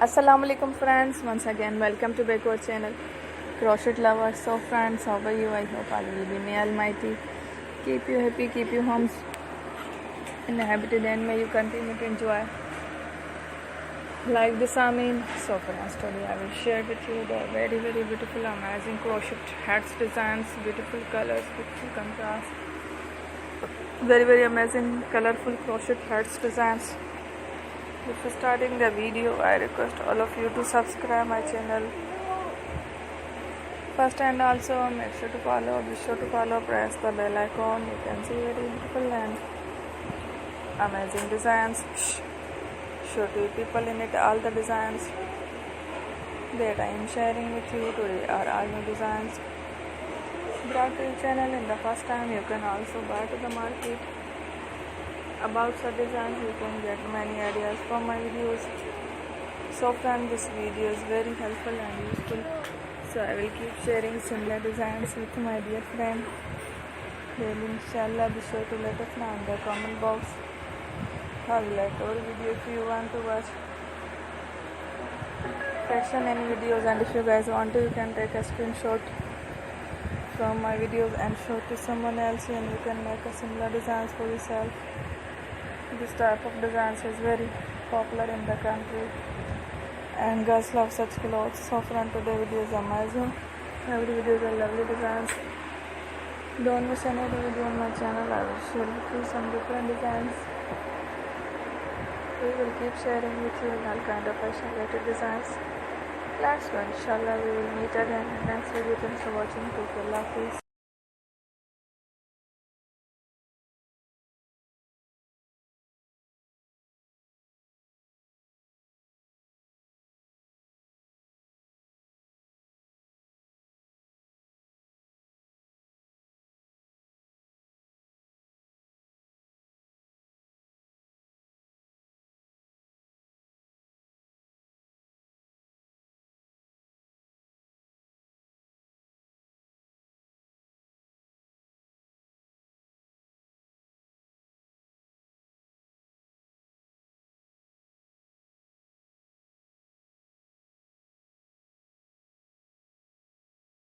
Assalamu alaikum friends, once again welcome to back to our channel Crochet Lovers. So friends, how are you? I hope all will be, may Almighty keep you happy, keep you homes inhabited, and may you continue to enjoy like this. So friends, today I will share with you the very beautiful amazing crochet hats designs, beautiful colors, beautiful contrast, very amazing colorful crochet hats designs. Before starting the video, I request all of you to subscribe my channel first, and also make sure to follow, be sure to follow, press the bell icon. You can see very beautiful and amazing designs. Show to people in it all the designs that I am sharing with you today are all new designs brought to your channel in the first time. You can also buy to the market about such designs. You can get many ideas from my videos. So friends, this video is very helpful and useful, so I will keep sharing similar designs with my dear friend. Then inshallah be sure to let us know in the comment box how you like our video. If you want to watch fashion and videos, and if you guys want to, you can take a screenshot from my videos and show to someone else, and you can make a similar designs for yourself. This type of designs is very popular in the country and girls love such clothes. So friend, today video is amazing. Every video is a lovely designs. Don't miss any other video on my channel. I will share with you some different designs. We will keep sharing with you all kind of fashion related designs. Let's go, inshallah we will meet again in next video. Thanks for watching. Take care, love, peace.